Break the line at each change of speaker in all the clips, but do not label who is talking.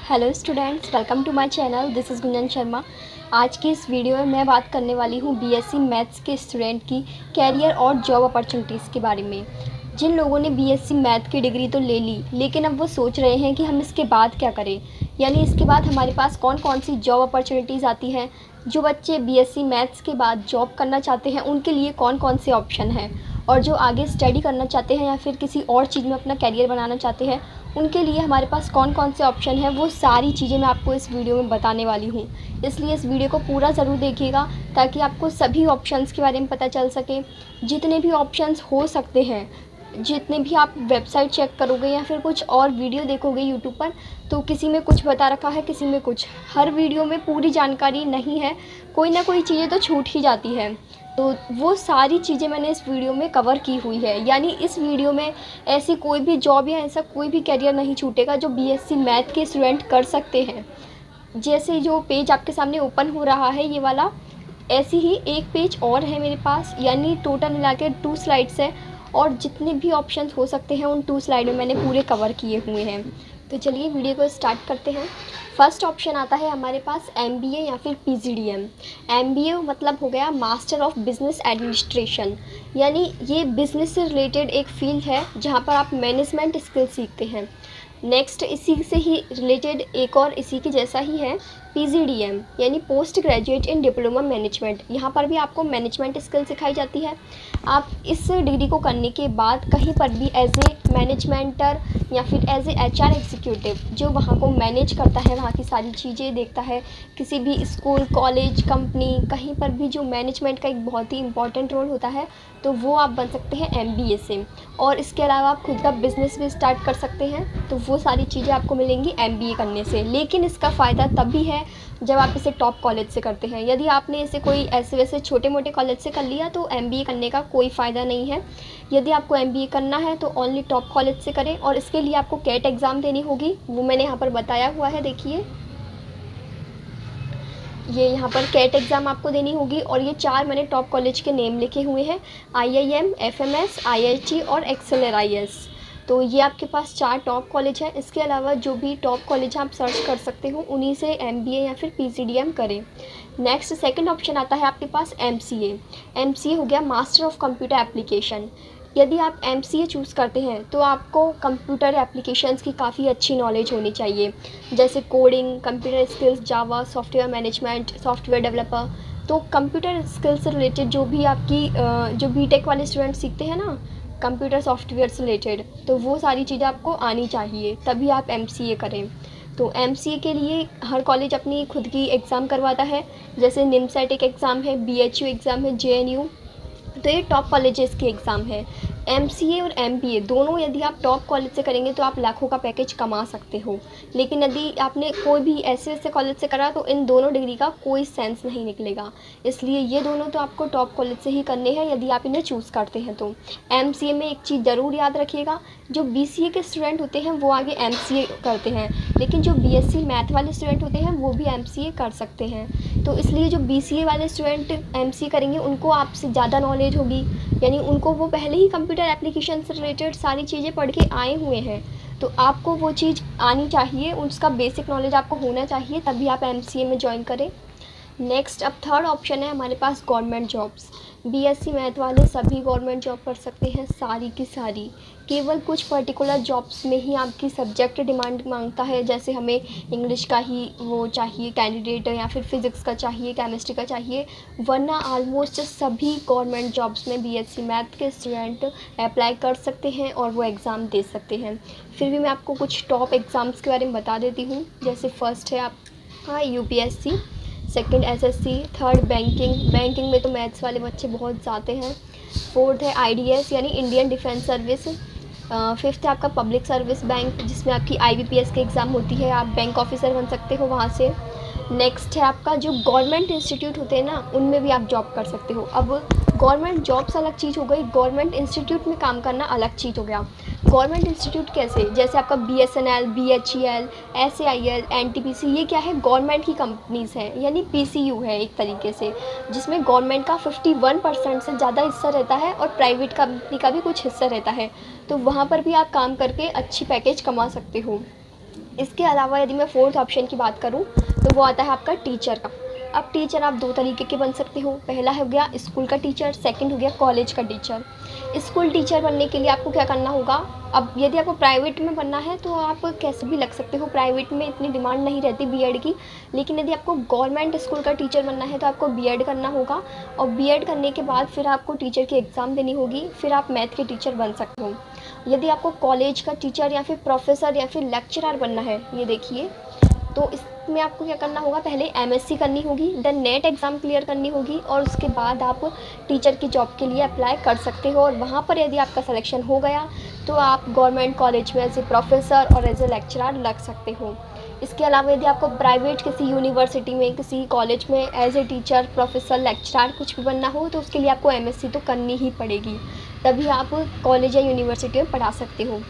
Hello students, welcome to my channel. This is Gunjan Sharma. आज की इस वीडियो में मैं बात करने वाली हूँ बीएससी मैथ्स के स्टूडेंट की कैरियर और जॉब अपॉर्चुनिटीज़ के बारे में। जिन लोगों ने बीएससी मैथ की डिग्री तो ले ली, लेकिन अब वो सोच रहे हैं कि हम इसके बाद क्या करें, यानी इसके बाद हमारे पास कौन कौन सी जॉब अपॉर्चुनिटीज़ आती हैं। जो बच्चे बीएससी मैथ्स के बाद जॉब करना चाहते हैं उनके लिए कौन कौन से ऑप्शन हैं, और जो आगे स्टडी करना चाहते हैं या फिर किसी और चीज़ में अपना करियर बनाना चाहते हैं उनके लिए हमारे पास कौन कौन से ऑप्शन हैं, वो सारी चीज़ें मैं आपको इस वीडियो में बताने वाली हूँ। इसलिए इस वीडियो को पूरा ज़रूर देखिएगा ताकि आपको सभी ऑप्शंस के बारे में पता चल सके। जितने भी ऑप्शंस हो सकते हैं, जितने भी आप वेबसाइट चेक करोगे या फिर कुछ और वीडियो देखोगे यूट्यूब पर, तो किसी में कुछ बता रखा है, किसी में कुछ। हर वीडियो में पूरी जानकारी नहीं है, कोई ना कोई चीज़ें तो छूट ही जाती है। तो वो सारी चीज़ें मैंने इस वीडियो में कवर की हुई है, यानी इस वीडियो में ऐसी कोई भी जॉब या ऐसा कोई भी करियर नहीं छूटेगा जो बीएससी मैथ के स्टूडेंट कर सकते हैं। जैसे जो पेज आपके सामने ओपन हो रहा है ये वाला, ऐसी ही एक पेज और है मेरे पास, यानी टोटल मिला के 2 स्लाइड्स है, और जितने भी ऑप्शंस हो सकते हैं उन 2 स्लाइड में मैंने पूरे कवर किए हुए हैं। तो चलिए वीडियो को स्टार्ट करते हैं। फर्स्ट ऑप्शन आता है हमारे पास एमबीए या फिर पीजीडीएम। एमबीए मतलब हो गया मास्टर ऑफ बिजनेस एडमिनिस्ट्रेशन, यानी ये बिज़नेस से रिलेटेड एक फील्ड है जहाँ पर आप मैनेजमेंट स्किल सीखते हैं। नेक्स्ट इसी से ही रिलेटेड एक और इसी के जैसा ही है पीजीडीएम, यानी post graduate in diploma management. यहाँ पर भी आपको मैनेजमेंट स्किल सिखाई जाती है। आप इस डिग्री को करने के बाद कहीं पर भी एज ए मैनेजमेंटर या फिर एज ए एचआर एग्जीक्यूटिव, जो वहाँ को मैनेज करता है, वहाँ की सारी चीज़ें देखता है, किसी भी स्कूल, कॉलेज, कंपनी, कहीं पर भी जो मैनेजमेंट का एक बहुत ही इंपॉर्टेंट रोल होता है, तो वो आप बन सकते हैं एमबीए से। और इसके अलावा आप खुद का बिज़नेस भी स्टार्ट कर सकते हैं। तो वो सारी चीज़ें आपको मिलेंगी एमबीए करने से। लेकिन इसका फ़ायदा तभी है जब आप इसे टॉप कॉलेज से करते हैं। यदि आपने इसे कोई ऐसे वैसे छोटे मोटे कॉलेज से कर लिया तो एमबीए करने का कोई फ़ायदा नहीं है। यदि आपको एमबीए करना है तो ओनली टॉप कॉलेज से करें, और इसके लिए आपको कैट एग्ज़ाम देनी होगी, वो मैंने यहाँ पर बताया हुआ है। देखिए ये यहाँ पर कैट एग्ज़ाम आपको देनी होगी, और ये 4 मैंने टॉप कॉलेज के नेम लिखे हुए हैं, आईआईएम, एफएमएस, आईआईटी और एक्सेलराईएस। तो ये आपके पास 4 टॉप कॉलेज हैं। इसके अलावा जो भी टॉप कॉलेज आप सर्च कर सकते हो उन्हीं से एमबीए या फिर पीजीडीएम करें। नेक्स्ट सेकंड ऑप्शन आता है आपके पास एमसीए। एमसीए हो गया मास्टर ऑफ कंप्यूटर एप्लीकेशन। यदि आप एमसीए चूज़ करते हैं तो आपको कंप्यूटर एप्लीकेशंस की काफ़ी अच्छी नॉलेज होनी चाहिए, जैसे कोडिंग, कंप्यूटर स्किल्स, जावा, सॉफ्टवेयर मैनेजमेंट, सॉफ्टवेयर डेवलपर। तो कंप्यूटर स्किल्स से रिलेटेड जो भी आपकी जो बीटेक वाले स्टूडेंट सीखते हैं ना कंप्यूटर सॉफ्टवेयर से रिलेटेड, तो वो सारी चीज़ें आपको आनी चाहिए, तभी आप एमसीए करें। तो एमसीए के लिए हर कॉलेज अपनी खुद की एग्ज़ाम करवाता है, जैसे निमसेट एक एग्ज़ाम है, बीएचयू एग्ज़ाम है, जेएनयू। तो ये टॉप कॉलेजेस के एग्ज़ाम है। एमसीए और एमबीए दोनों यदि आप टॉप कॉलेज से करेंगे तो आप लाखों का पैकेज कमा सकते हो। लेकिन यदि आपने कोई भी ऐसे कॉलेज से करा तो इन दोनों डिग्री का कोई सेंस नहीं निकलेगा। इसलिए ये दोनों तो आपको टॉप कॉलेज से ही करने हैं यदि आप इन्हें चूज़ करते हैं तो। एमसीए में एक चीज़ ज़रूर याद रखिएगा, जो बीसीए के स्टूडेंट होते हैं वो आगे एमसीए करते हैं, लेकिन जो बीएससी मैथ वाले स्टूडेंट होते हैं वो भी एमसीए कर सकते हैं। तो इसलिए जो बीसीए वाले स्टूडेंट एमसीए करेंगे उनको आपसे ज़्यादा नॉलेज होगी, यानी उनको वो पहले ही कंप्यूटर एप्लीकेशन से रिलेटेड सारी चीज़ें पढ़ के आए हुए हैं। तो आपको वो चीज़ आनी चाहिए, उसका बेसिक नॉलेज आपको होना चाहिए, तभी आप एमसीए में ज्वाइन करें। नेक्स्ट अब थर्ड ऑप्शन है हमारे पास गवर्नमेंट जॉब्स। बीएससी मैथ वाले सभी गवर्नमेंट जॉब कर सकते हैं, सारी की सारी। केवल कुछ पर्टिकुलर जॉब्स में ही आपकी सब्जेक्ट डिमांड मांगता है, जैसे हमें इंग्लिश का ही वो चाहिए कैंडिडेट, या फिर फिज़िक्स का चाहिए, केमिस्ट्री का चाहिए, वरना आलमोस्ट सभी गवर्नमेंट जॉब्स में बीएससी मैथ के स्टूडेंट अप्लाई कर सकते हैं और वो एग्ज़ाम दे सकते हैं। फिर भी मैं आपको कुछ टॉप एग्ज़ाम्स के बारे में बता देती हूँ। जैसे फर्स्ट है आपका UPSC, second SSC, third banking में तो मैथ्स वाले बच्चे बहुत जाते हैं। फोर्थ है आईडीएस यानी इंडियन डिफेंस सर्विस। फिफ्थ है आपका पब्लिक सर्विस बैंक, जिसमें आपकी आईबीपीएस की एग्ज़ाम होती है, आप बैंक ऑफिसर बन सकते हो वहाँ से। नेक्स्ट है आपका जो गवर्नमेंट इंस्टीट्यूट होते हैं ना, उनमें भी आप जॉब कर सकते हो। अब गवर्नमेंट जॉब्स अलग चीज़ हो गई, गवर्नमेंट इंस्टीट्यूट में काम करना अलग चीज़ हो गया। गवर्नमेंट इंस्टीट्यूट कैसे, जैसे आपका बीएसएनएल, बीएचईएल, एसएआईएल, एनटीपीसी, ये क्या है, गवर्नमेंट की कंपनीज़ हैं, यानी पीसीयू है एक तरीके से, जिसमें गवर्नमेंट का 51% से ज़्यादा हिस्सा रहता है और प्राइवेट कंपनी का भी कुछ हिस्सा रहता है। तो वहाँ पर भी आप काम करके अच्छी पैकेज कमा सकते हो। इसके अलावा यदि मैं फोर्थ ऑप्शन की बात करूँ तो वो आता है आपका टीचर का। अब टीचर आप दो तरीके के बन सकते हो। पहला हो गया स्कूल का टीचर, सेकंड हो गया कॉलेज का टीचर। स्कूल टीचर बनने के लिए आपको क्या करना होगा, अब यदि आपको प्राइवेट में बनना है तो आप कैसे भी लग सकते हो, प्राइवेट में इतनी डिमांड नहीं रहती बीएड की। लेकिन यदि आपको गवर्नमेंट स्कूल का टीचर बनना है तो आपको बीएड करना होगा, और बीएड करने के बाद फिर आपको टीचर की एग्ज़ाम देनी होगी, फिर आप मैथ के टीचर बन सकते हो। यदि आपको कॉलेज का टीचर या फिर प्रोफेसर या फिर लेक्चरर बनना है, ये देखिए, तो इसमें आपको क्या करना होगा, पहले एमएससी करनी होगी, देन नेट एग्ज़ाम क्लियर करनी होगी, और उसके बाद आप टीचर की जॉब के लिए अप्लाई कर सकते हो। और वहाँ पर यदि आपका सिलेक्शन हो गया तो आप गवर्नमेंट कॉलेज में एज ए प्रोफेसर और एज ए लेक्चरर लग सकते हो। इसके अलावा यदि आपको प्राइवेट किसी यूनिवर्सिटी में, किसी कॉलेज में as a teacher, professor, lecturer कुछ भी बनना हो तो उसके लिए आपको एमएससी तो करनी ही पड़ेगी, तभी आप कॉलेज या यूनिवर्सिटी में पढ़ा सकते हो।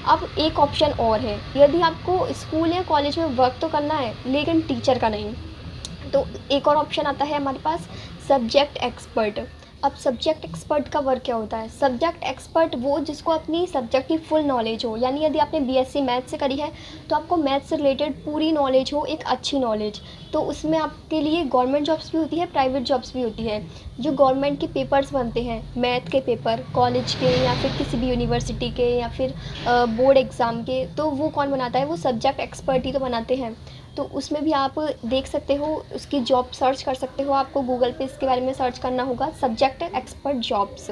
अब एक ऑप्शन और है, यदि आपको स्कूल या कॉलेज में वर्क तो करना है लेकिन टीचर का नहीं, तो एक और ऑप्शन आता है हमारे पास, सब्जेक्ट एक्सपर्ट। अब सब्जेक्ट एक्सपर्ट का वर्क क्या होता है, सब्जेक्ट एक्सपर्ट वो जिसको अपनी सब्जेक्ट की फुल नॉलेज हो, यानी यदि आपने बीएससी मैथ से करी है तो आपको मैथ से रिलेटेड पूरी नॉलेज हो, एक अच्छी नॉलेज। तो उसमें आपके लिए गवर्नमेंट जॉब्स भी होती है, प्राइवेट जॉब्स भी होती है। जो गवर्नमेंट के पेपर्स बनते हैं, मैथ के पेपर कॉलेज के या फिर किसी भी यूनिवर्सिटी के या फिर बोर्ड एग्ज़ाम के, तो वो कौन बनाता है, वो सब्जेक्ट एक्सपर्ट ही तो बनाते हैं। तो उसमें भी आप देख सकते हो, उसकी जॉब सर्च कर सकते हो, आपको गूगल पे इसके बारे में सर्च करना होगा, सब्जेक्ट एक्सपर्ट जॉब्स।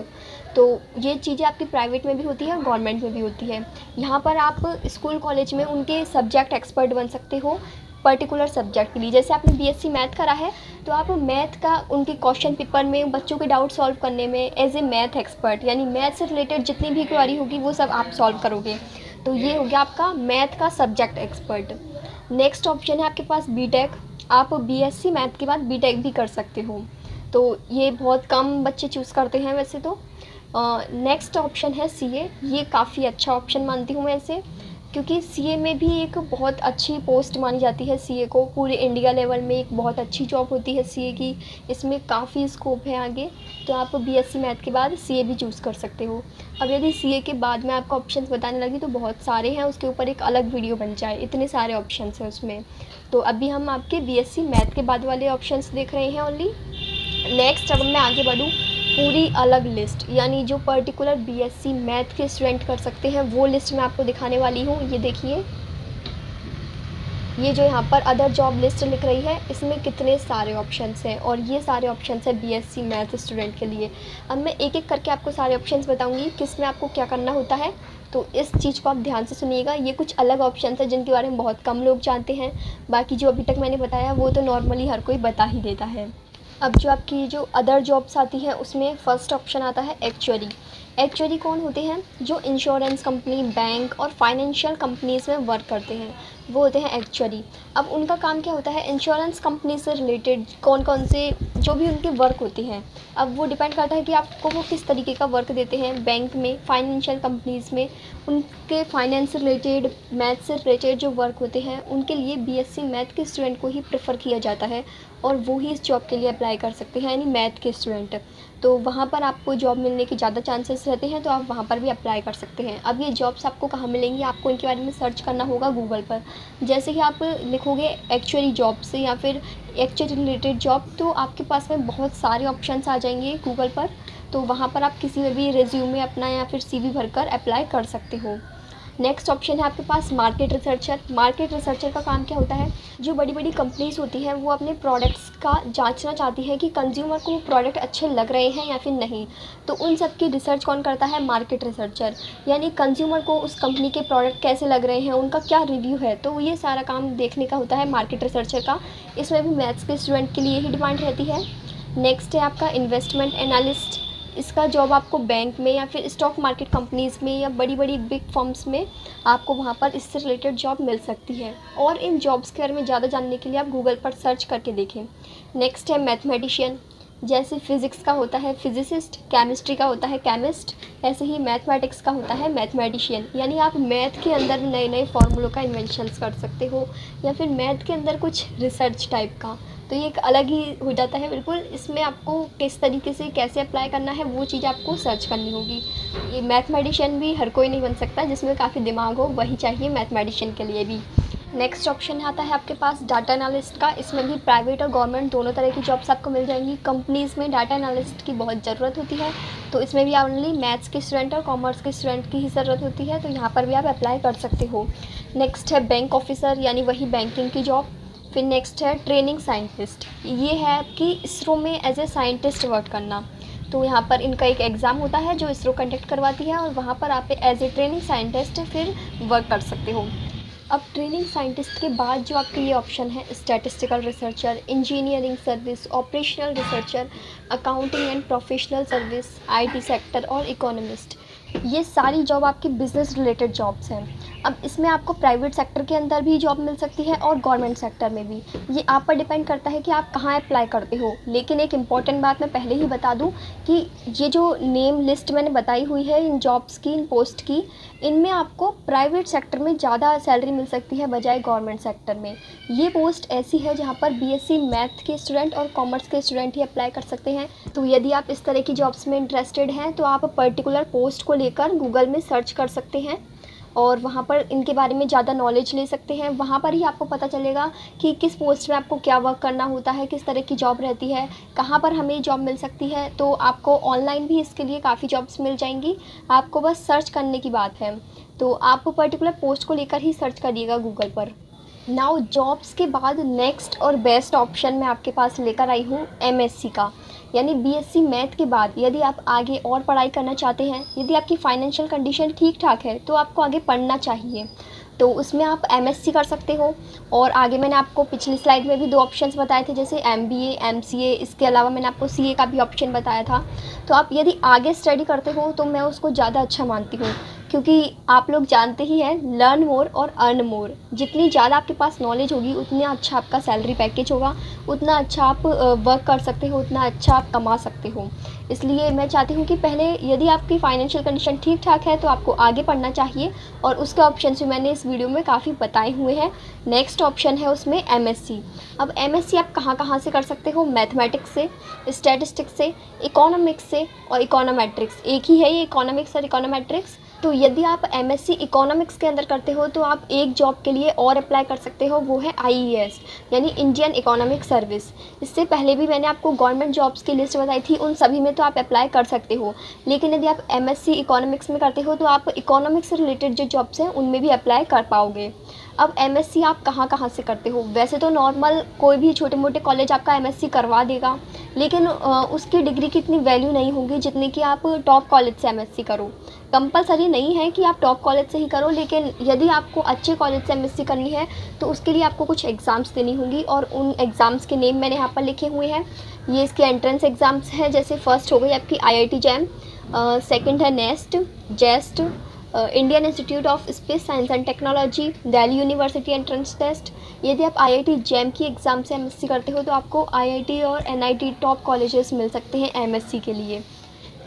तो ये चीज़ें आपकी प्राइवेट में भी होती है और गवर्नमेंट में भी होती है। यहाँ पर आप स्कूल कॉलेज में उनके सब्जेक्ट एक्सपर्ट बन सकते हो पर्टिकुलर सब्जेक्ट के लिए। जैसे आपने बीएससी मैथ करा है तो आप मैथ का उनके क्वेश्चन पेपर में बच्चों के डाउट सॉल्व करने में एज ए मैथ एक्सपर्ट, यानी मैथ से रिलेटेड जितनी भी क्वेरी होगी वो सब आप सॉल्व करोगे। तो ये हो गया आपका मैथ का सब्जेक्ट एक्सपर्ट। नेक्स्ट ऑप्शन है आपके पास बीटेक। आप बीएससी मैथ के बाद बीटेक भी कर सकते हो, तो ये बहुत कम बच्चे चूज़ करते हैं वैसे तो। नेक्स्ट ऑप्शन है सीए। ये काफ़ी अच्छा ऑप्शन मानती हूँ मैं इसे, क्योंकि सीए में भी एक बहुत अच्छी पोस्ट मानी जाती है सीए को, पूरे इंडिया लेवल में एक बहुत अच्छी जॉब होती है सीए की, इसमें काफ़ी स्कोप है आगे। तो आप बीएससी मैथ के बाद सीए भी चूज़ कर सकते हो। अब यदि सीए के बाद मैं आपको ऑप्शंस बताने लगी तो बहुत सारे हैं, उसके ऊपर एक अलग वीडियो बन जाए, इतने सारे ऑप्शंस हैं उसमें। तो अभी हम आपके बीएससी मैथ के बाद वाले ऑप्शंस देख रहे हैं ओनली। नेक्स्ट अब मैं आगे बढ़ूँ, पूरी अलग लिस्ट, यानी जो पर्टिकुलर बीएससी मैथ के स्टूडेंट कर सकते हैं वो लिस्ट मैं आपको दिखाने वाली हूँ। ये देखिए, ये जो यहाँ पर अदर जॉब लिस्ट लिख रही है, इसमें कितने सारे ऑप्शंस हैं, और ये सारे ऑप्शंस हैं बीएससी मैथ स्टूडेंट के लिए। अब मैं एक एक करके आपको सारे ऑप्शंस बताऊँगी किस में आपको क्या करना होता है, तो इस चीज़ को आप ध्यान से सुनिएगा। ये कुछ अलग ऑप्शंस हैं जिनके बारे में बहुत कम लोग जानते हैं, बाकी जो अभी तक मैंने बताया वो तो नॉर्मली हर कोई बता ही देता है। अब जो आपकी जो अदर जॉब्स आती हैं उसमें फ़र्स्ट ऑप्शन आता है एक्चुअरी। एक्चुअरी कौन होते हैं, जो इंश्योरेंस कंपनी, बैंक और फाइनेंशियल कंपनीज़ में वर्क करते हैं, वो होते हैं एक्चुअरी। अब उनका काम क्या होता है, इंश्योरेंस कंपनी से रिलेटेड कौन कौन से जो भी उनके वर्क होते हैं, अब वो डिपेंड करता है कि आपको वो किस तरीके का वर्क देते हैं। बैंक में, फाइनेंशियल कंपनीज़ में उनके फाइनेंस से रिलेटेड, मैथ से रिलेटेड जो वर्क होते हैं उनके लिए बीएससी मैथ के स्टूडेंट को ही प्रेफर किया जाता है, और वो ही इस जॉब के लिए अप्लाई कर सकते हैं, यानी मैथ के स्टूडेंट। तो वहाँ पर आपको जॉब मिलने के ज़्यादा चांसेस रहते हैं, तो आप वहाँ पर भी अप्लाई कर सकते हैं। अब ये जॉब्स आपको कहाँ मिलेंगी, आपको इनके बारे में सर्च करना होगा गूगल पर। जैसे कि आप लिखोगे एक्चुअरी जॉब्स या फिर एक्चुअरी रिलेटेड जॉब, तो आपके पास में बहुत सारे ऑप्शंस आ जाएंगे गूगल पर। तो वहाँ पर आप किसी में भी रिज्यूमे अपना या फिर सीवी भरकर अप्लाई कर सकते हो। नेक्स्ट ऑप्शन है आपके पास मार्केट रिसर्चर। मार्केट रिसर्चर का काम क्या होता है, जो बड़ी बड़ी कंपनीज़ होती हैं वो अपने प्रोडक्ट्स का जांचना चाहती है कि कंज्यूमर को वो प्रोडक्ट अच्छे लग रहे हैं या फिर नहीं, तो उन सब की रिसर्च कौन करता है, मार्केट रिसर्चर। यानी कंज्यूमर को उस कंपनी के प्रोडक्ट कैसे लग रहे हैं, उनका क्या रिव्यू है, तो ये सारा काम देखने का होता है मार्केट रिसर्चर का। इसमें भी मैथ्स के स्टूडेंट के लिए ही डिमांड रहती है। नेक्स्ट है आपका इन्वेस्टमेंट एनालिस्ट। इसका जॉब आपको बैंक में या फिर स्टॉक मार्केट कंपनीज़ में या बड़ी बड़ी बिग फर्म्स में आपको वहाँ पर इससे रिलेटेड जॉब मिल सकती है। और इन जॉब्स के बारे में ज़्यादा जानने के लिए आप गूगल पर सर्च करके देखें। नेक्स्ट है मैथमेटिशियन। जैसे फिज़िक्स का होता है फिजिसिस्ट, केमिस्ट्री का होता है केमिस्ट, ऐसे ही मैथमेटिक्स का होता है मैथमेटिशियन। यानी आप मैथ के अंदर नए नए फार्मूलों का इन्वेंशंस कर सकते हो, या फिर मैथ के अंदर कुछ रिसर्च टाइप का, तो ये एक अलग ही हो जाता है बिल्कुल। इसमें आपको किस तरीके से कैसे अप्लाई करना है वो चीज़ आपको सर्च करनी होगी। ये मैथमेटिशियन भी हर कोई नहीं बन सकता, जिसमें काफ़ी दिमाग हो वही चाहिए मैथमेटिशियन के लिए भी। नेक्स्ट ऑप्शन आता है आपके पास डाटा एनालिस्ट का। इसमें भी प्राइवेट और गवर्नमेंट दोनों तरह की जॉब्स आपको मिल जाएंगी। कंपनीज़ में डाटा एनालिस्ट की बहुत ज़रूरत होती है, तो इसमें भी ओनली मैथ्स के स्टूडेंट और कॉमर्स के स्टूडेंट की ही ज़रूरत होती है, तो यहाँ पर भी आप अप्लाई कर सकते हो। नेक्स्ट है बैंक ऑफिसर, यानी वही बैंकिंग की जॉब। फिर नेक्स्ट है ट्रेनिंग साइंटिस्ट, ये है आपकी इसरो में एज ए साइंटिस्ट वर्क करना। तो यहाँ पर इनका एक एग्ज़ाम होता है जो इसरो कंडक्ट करवाती है, और वहाँ पर आप एज ए ट्रेनिंग साइंटिस्ट फिर वर्क कर सकते हो। अब ट्रेनिंग साइंटिस्ट के बाद जो आपके लिए ऑप्शन है statistical researcher, engineering service, operational researcher, accounting and professional service, IT sector और इकोनॉमिस्ट, ये सारी जॉब आपकी बिज़नेस रिलेटेड जॉब्स हैं। अब इसमें आपको प्राइवेट सेक्टर के अंदर भी जॉब मिल सकती है और गवर्नमेंट सेक्टर में भी, ये आप पर डिपेंड करता है कि आप कहाँ अप्लाई करते हो। लेकिन एक इम्पॉर्टेंट बात मैं पहले ही बता दूं कि ये जो नेम लिस्ट मैंने बताई हुई है इन जॉब्स की, इन पोस्ट की, इनमें आपको प्राइवेट सेक्टर में ज़्यादा सैलरी मिल सकती है बजाय गवर्नमेंट सेक्टर में। ये पोस्ट ऐसी है जहाँ पर बीएससी मैथ के स्टूडेंट और कॉमर्स के स्टूडेंट ही अप्लाई कर सकते हैं। तो यदि आप इस तरह की जॉब्स में इंटरेस्टेड हैं तो आप पर्टिकुलर पोस्ट को लेकर गूगल में सर्च कर सकते हैं और वहाँ पर इनके बारे में ज़्यादा नॉलेज ले सकते हैं। वहाँ पर ही आपको पता चलेगा कि किस पोस्ट में आपको क्या वर्क करना होता है, किस तरह की जॉब रहती है, कहाँ पर हमें जॉब मिल सकती है। तो आपको ऑनलाइन भी इसके लिए काफ़ी जॉब्स मिल जाएंगी, आपको बस सर्च करने की बात है। तो आप पर्टिकुलर पोस्ट को लेकर ही सर्च करिएगा गूगल पर। नाउ जॉब्स के बाद नेक्स्ट और बेस्ट ऑप्शन मैं आपके पास लेकर आई हूँ एमएससी का, यानी बीएससी मैथ के बाद यदि आप आगे और पढ़ाई करना चाहते हैं, यदि आपकी फाइनेंशियल कंडीशन ठीक ठाक है तो आपको आगे पढ़ना चाहिए, तो उसमें आप एमएससी कर सकते हो। और आगे मैंने आपको पिछली स्लाइड में भी 2 ऑप्शंस बताए थे, जैसे एमबीए, एमसीए, इसके अलावा मैंने आपको सीए का भी ऑप्शन बताया था। तो आप यदि आगे स्टडी करते हो तो मैं उसको ज़्यादा अच्छा मानती हूँ, क्योंकि आप लोग जानते ही हैं लर्न मोर और अर्न मोर। जितनी ज़्यादा आपके पास नॉलेज होगी उतना अच्छा आपका सैलरी पैकेज होगा, उतना अच्छा आप वर्क कर सकते हो, उतना अच्छा आप कमा सकते हो। इसलिए मैं चाहती हूँ कि पहले यदि आपकी फाइनेंशियल कंडीशन ठीक ठाक है तो आपको आगे पढ़ना चाहिए, और उसके ऑप्शन भी मैंने इस वीडियो में काफ़ी बताए हुए हैं। नेक्स्ट ऑप्शन है उसमें एमएससी। अब एमएससी आप कहाँ कहाँ से कर सकते हो? मैथमेटिक्स से, स्टैटिस्टिक्स से, इकोनॉमिक्स से और इकोनोमेट्रिक्स, एक ही है ये इकोनॉमिक्स और इकोनोमेट्रिक्स। तो यदि आप एमएससी इकोनॉमिक्स के अंदर करते हो तो आप एक जॉब के लिए और अप्लाई कर सकते हो, वो है आईईएस यानी इंडियन इकोनॉमिक सर्विस। इससे पहले भी मैंने आपको गवर्नमेंट जॉब्स की लिस्ट बताई थी, उन सभी में तो आप अप्लाई कर सकते हो। लेकिन यदि आप एमएससी इकोनॉमिक्स में करते हो तो आप इकोनॉमिक्स से रिलेटेड जो जॉब्स हैं उनमें भी अप्लाई कर पाओगे। अब एमएससी आप कहाँ कहाँ से करते हो? वैसे तो नॉर्मल कोई भी छोटे मोटे कॉलेज आपका एमएससी करवा देगा, लेकिन उसकी डिग्री की इतनी वैल्यू नहीं होगी जितनी कि आप टॉप कॉलेज से एमएससी करो। कंपलसरी नहीं है कि आप टॉप कॉलेज से ही करो, लेकिन यदि आपको अच्छे कॉलेज से एमएससी करनी है तो उसके लिए आपको कुछ एग्ज़ाम्स देनी होंगी, और उन एग्ज़ाम्स के नेम मैंने यहाँ पर लिखे हुए हैं। ये इसके एंट्रेंस एग्ज़ाम्स हैं, जैसे फर्स्ट हो गई आपकी आईआईटी जैम, सेकंड है NEST, JEST, Indian Institute of Space Science and Technology, Delhi University entrance test. यदि आप आईआईटी जैम की एग्ज़ाम से एमएससी करते हो तो आपको आईआईटी और एनआईटी टॉप कॉलेजेस मिल सकते हैं एमएससी के लिए।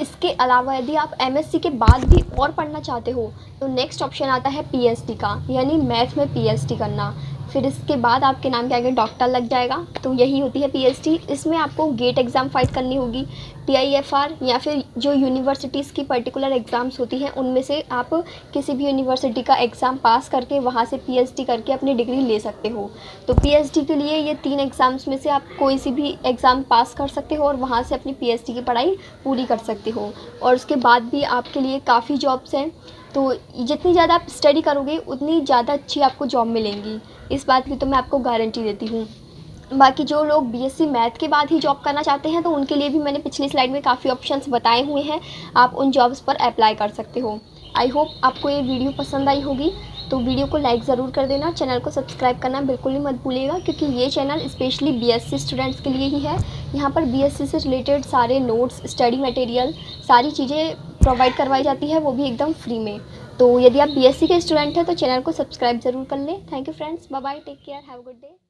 इसके अलावा यदि आप एमएससी के बाद भी और पढ़ना चाहते हो तो नेक्स्ट ऑप्शन आता है पीएचडी का, यानी मैथ में पीएचडी करना। फिर इसके बाद आपके नाम के आगे डॉक्टर लग जाएगा, तो यही होती है पीएचडी। इसमें आपको गेट एग्ज़ाम फाइट करनी होगी, टीआईएफआर या फिर जो यूनिवर्सिटीज़ की पर्टिकुलर एग्ज़ाम्स होती हैं उनमें से आप किसी भी यूनिवर्सिटी का एग्ज़ाम पास करके वहाँ से पीएचडी करके अपनी डिग्री ले सकते हो। तो पीएचडी के लिए ये 3 एग्ज़ाम्स में से आप कोई सी भी एग्ज़ाम पास कर सकते हो और वहाँ से अपनी पीएचडी की पढ़ाई पूरी कर सकते हो। और उसके बाद भी आपके लिए काफ़ी जॉब्स हैं, तो जितनी ज़्यादा आप स्टडी करोगे उतनी ज़्यादा अच्छी आपको जॉब मिलेंगी, इस बात की तो मैं आपको गारंटी देती हूँ। बाकी जो लोग बीएससी मैथ के बाद ही जॉब करना चाहते हैं तो उनके लिए भी मैंने पिछली स्लाइड में काफ़ी ऑप्शंस बताए हुए हैं, आप उन जॉब्स पर अप्लाई कर सकते हो। आई होप आपको ये वीडियो पसंद आई होगी, तो वीडियो को लाइक ज़रूर कर देना, चैनल को सब्सक्राइब करना बिल्कुल ही मत भूलिएगा, क्योंकि ये चैनल स्पेशली बीएससी स्टूडेंट्स के लिए ही है। यहाँ पर बीएससी से रिलेटेड सारे नोट्स, स्टडी मटेरियल, सारी चीज़ें प्रोवाइड करवाई जाती है, वो भी एकदम फ्री में। तो यदि आप बीएससी के स्टूडेंट हैं तो चैनल को सब्सक्राइब ज़रूर कर लें। Thank you friends, bye bye, take care, have a good day.